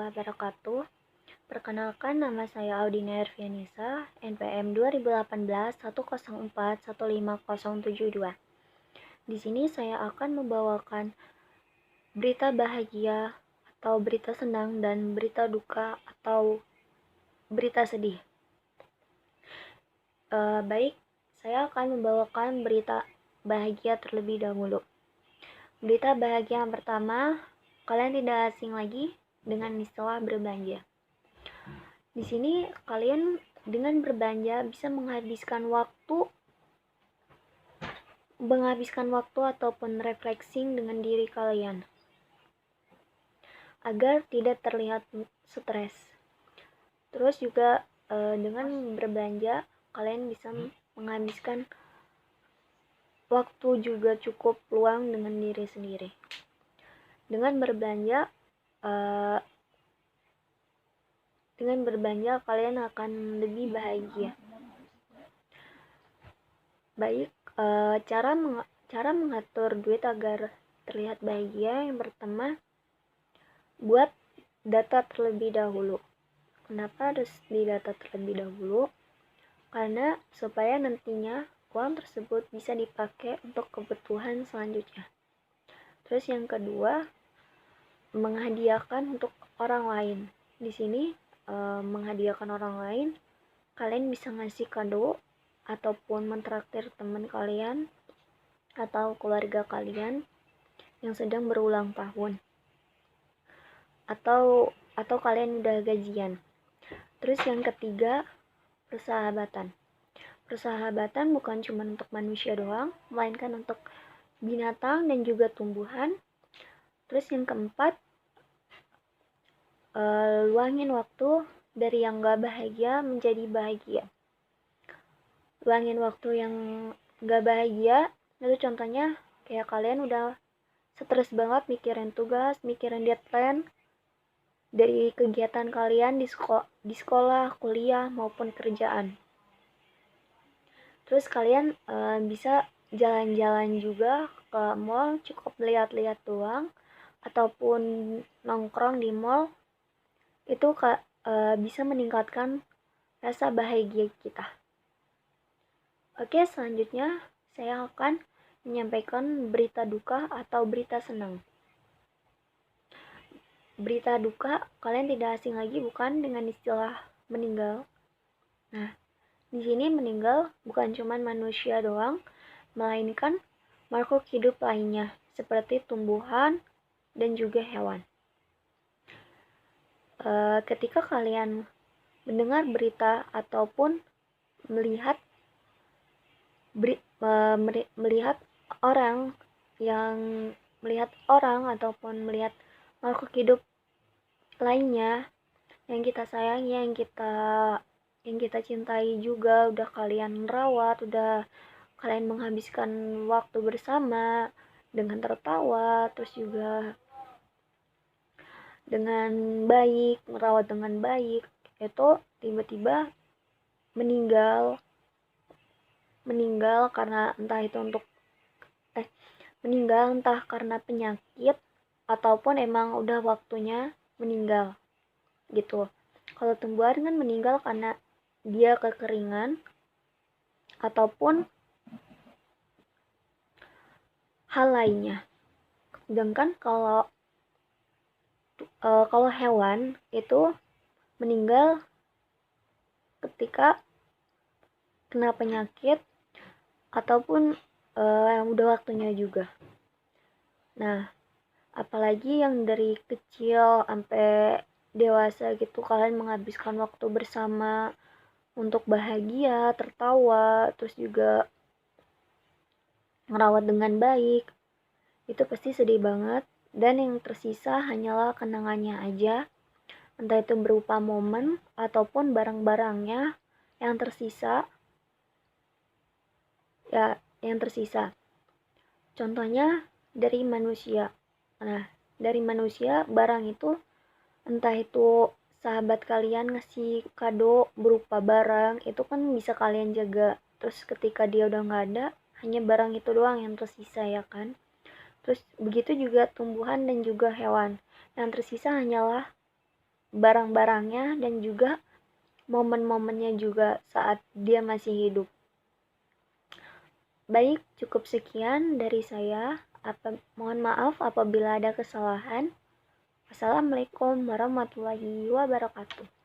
warahmatullahi wabarakatuh. Perkenalkan, nama saya Audina Ervianisa, NPM 2018 104 15072. Di sini saya akan membawakan berita bahagia atau berita senang dan berita duka atau berita sedih. Baik, saya akan membawakan berita bahagia terlebih dahulu. Berita bahagia yang pertama, kalian tidak asing lagi dengan istilah berbelanja. Di sini kalian dengan berbelanja bisa menghabiskan waktu ataupun refreshing dengan diri kalian agar tidak terlihat stres. Terus juga dengan berbelanja kalian bisa menghabiskan waktu juga cukup luang dengan diri sendiri. Dengan berbelanja kalian akan lebih bahagia. Baik, cara mengatur duit agar terlihat bahagia, yang pertama, buat data terlebih dahulu. Kenapa harus didata terlebih dahulu? Karena supaya nantinya uang tersebut bisa dipakai untuk kebutuhan selanjutnya. Terus yang kedua, menghadiahkan untuk orang lain. Di sini menghadiahkan orang lain, kalian bisa ngasih kado ataupun mentraktir teman kalian atau keluarga kalian yang sedang berulang tahun, atau kalian udah gajian. Terus yang ketiga, persahabatan bukan cuma untuk manusia doang, melainkan untuk binatang dan juga tumbuhan. Terus yang keempat, luangin waktu dari yang gak bahagia menjadi bahagia. Luangin waktu yang gak bahagia, itu contohnya kayak kalian udah stres banget mikirin tugas, mikirin deadline dari kegiatan kalian di sekolah, kuliah maupun kerjaan. Terus kalian bisa jalan-jalan juga ke mall, cukup lihat-lihat doang ataupun nongkrong di mall. Itu bisa meningkatkan rasa bahagia kita. Oke, selanjutnya saya akan menyampaikan berita duka atau berita senang. Berita duka, kalian tidak asing lagi bukan dengan istilah meninggal. Nah, di sini meninggal bukan cuma manusia doang, melainkan makhluk hidup lainnya seperti tumbuhan dan juga hewan. Ketika kalian mendengar berita ataupun melihat orang ataupun melihat makhluk hidup lainnya yang kita sayangi, yang kita cintai juga, udah kalian rawat, udah kalian menghabiskan waktu bersama dengan tertawa, terus juga dengan baik, merawat dengan baik, itu tiba-tiba meninggal karena entah karena penyakit ataupun emang udah waktunya meninggal gitu. Kalau tumbuhan kan meninggal karena dia kekeringan ataupun hal lainnya. Sedangkan kalau hewan itu meninggal ketika kena penyakit ataupun udah waktunya juga. Nah, apalagi yang dari kecil sampai dewasa gitu, kalian menghabiskan waktu bersama untuk bahagia, tertawa, terus juga merawat dengan baik. Itu pasti sedih banget, dan yang tersisa hanyalah kenangannya aja, entah itu berupa momen ataupun barang-barangnya yang tersisa. Contohnya dari manusia. Nah, dari manusia, barang itu entah itu sahabat kalian ngasih kado berupa barang, itu kan bisa kalian jaga. Terus ketika dia udah gak ada, hanya barang itu doang yang tersisa, ya kan? Terus begitu juga tumbuhan dan juga hewan. Yang tersisa hanyalah barang-barangnya dan juga momen-momennya juga saat dia masih hidup. Baik, cukup sekian dari saya. Mohon maaf apabila ada kesalahan. Wassalamualaikum warahmatullahi wabarakatuh.